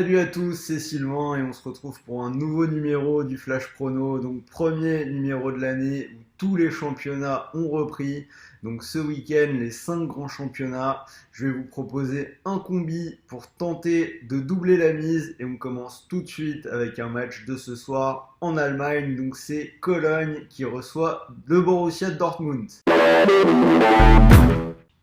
Salut à tous, c'est Sylvain et on se retrouve pour un nouveau numéro du Flash Prono, donc premier numéro de l'année où tous les championnats ont repris. Donc ce week-end, les 5 grands championnats, je vais vous proposer un combi pour tenter de doubler la mise et on commence tout de suite avec un match de ce soir en Allemagne. Donc c'est Cologne qui reçoit le Borussia Dortmund.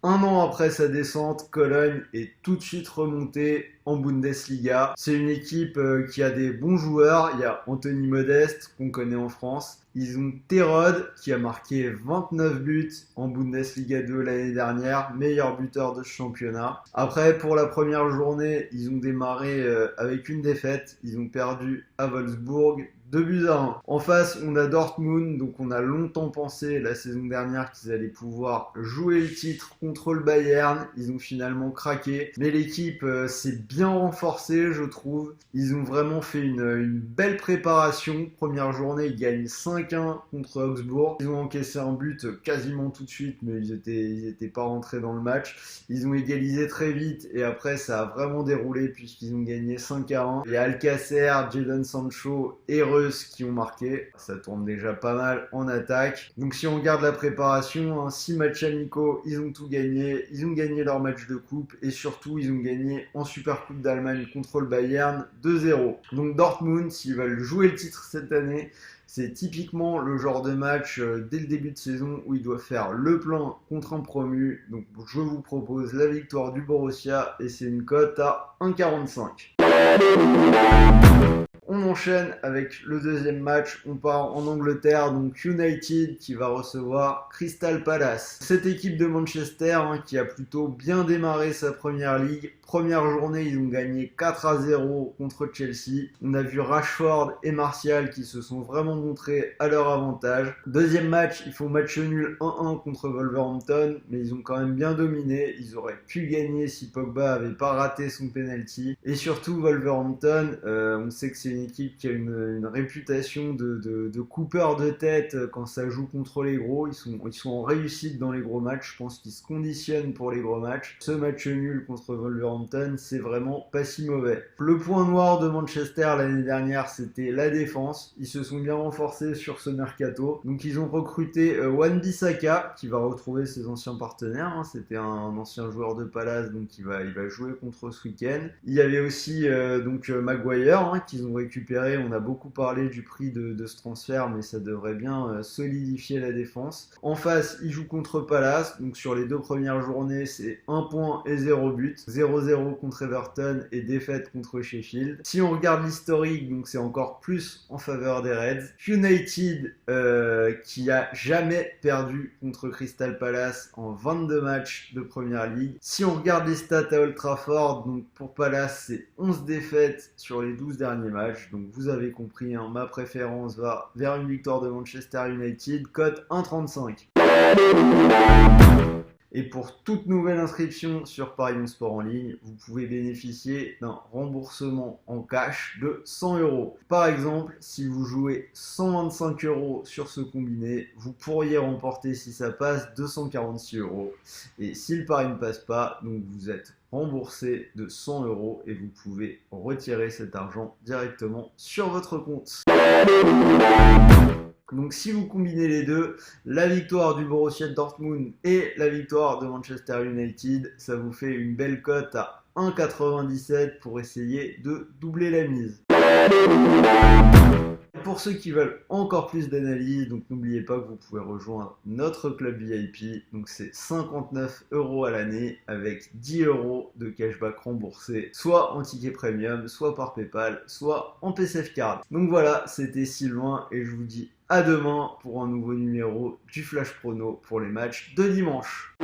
Un an après sa descente, Cologne est tout de suite remontée en Bundesliga. C'est une équipe qui a des bons joueurs. Il y a Anthony Modeste qu'on connaît en France. Ils ont Terode qui a marqué 29 buts en Bundesliga 2 l'année dernière, meilleur buteur de ce championnat. Après, pour la première journée, ils ont démarré avec une défaite. Ils ont perdu à Wolfsburg 2-1. En face, on a Dortmund, donc on a longtemps pensé la saison dernière qu'ils allaient pouvoir jouer le titre contre le Bayern. Ils ont finalement craqué, mais l'équipe s'est bien renforcée, je trouve. Ils ont vraiment fait une belle préparation. Première journée, ils gagnent 5-1 contre Augsbourg. Ils ont encaissé un but quasiment tout de suite, mais ils étaient pas rentrés dans le match. Ils ont égalisé très vite et après, ça a vraiment déroulé puisqu'ils ont gagné 5-1. Il y a Alcacer, Jadon Sancho et qui ont marqué. Ça tourne déjà pas mal en attaque. Donc si on regarde la préparation, 6 matchs amicaux, ils ont tout gagné. Ils ont gagné leur match de coupe et surtout ils ont gagné en Super Coupe d'Allemagne contre le Bayern 2-0. Donc Dortmund, s'ils veulent jouer le titre cette année, c'est typiquement le genre de match dès le début de saison où ils doivent faire le plein contre un promu. Donc je vous propose la victoire du Borussia et c'est une cote à 1,45. On enchaîne avec le deuxième match, on part en Angleterre, donc United qui va recevoir Crystal Palace. Cette équipe de Manchester qui a plutôt bien démarré sa première ligue. Première journée, ils ont gagné 4-0 contre Chelsea. On a vu Rashford et Martial qui se sont vraiment montrés à leur avantage. Deuxième match, ils font match nul 1-1 contre Wolverhampton, mais ils ont quand même bien dominé. Ils auraient pu gagner si Pogba avait pas raté son penalty. Et surtout, Wolverhampton, on sait que c'est une équipe qui a une réputation de coupeur de tête quand ça joue contre les gros. Ils sont en réussite dans les gros matchs. Je pense qu'ils se conditionnent pour les gros matchs. Ce match nul contre Wolverhampton, c'est vraiment pas si mauvais. Le point noir de Manchester l'année dernière, c'était la défense. Ils se sont bien renforcés sur ce mercato. Donc ils ont recruté Wan-Bissaka qui va retrouver ses anciens partenaires. C'était un ancien joueur de Palace, donc il va jouer contre ce week-end. Il y avait aussi Maguire qu'ils ont récupéré. On a beaucoup parlé du prix de ce transfert, mais ça devrait bien solidifier la défense. En face, ils jouent contre Palace. Donc sur les 2 premières journées, c'est 1 point et 0 but. 0-0 contre Everton et défaite contre Sheffield. Si on regarde l'historique, donc c'est encore plus en faveur des Reds. United qui a jamais perdu contre Crystal Palace en 22 matchs de Première Ligue. Si on regarde les stats à Old Trafford, donc pour Palace c'est 11 défaites sur les 12 derniers matchs. Donc vous avez compris, ma préférence va vers une victoire de Manchester United, cote 1,35. Et pour toute nouvelle inscription sur Paris Sport en ligne, vous pouvez bénéficier d'un remboursement en cash de 100 €. Par exemple, si vous jouez 125 € sur ce combiné, vous pourriez remporter, si ça passe, 246 €. Et si le pari ne passe pas, donc vous êtes remboursé de 100 € et vous pouvez retirer cet argent directement sur votre compte. Donc si vous combinez les deux, la victoire du Borussia Dortmund et la victoire de Manchester United, ça vous fait une belle cote à 1,97 pour essayer de doubler la mise. Pour ceux qui veulent encore plus d'analyse, donc n'oubliez pas que vous pouvez rejoindre notre club VIP. Donc c'est 59 € à l'année avec 10 € de cashback remboursé, soit en ticket premium, soit par PayPal, soit en PCF Card. Donc voilà, c'était Sylvain et je vous dis à demain pour un nouveau numéro du Flash Prono pour les matchs de dimanche.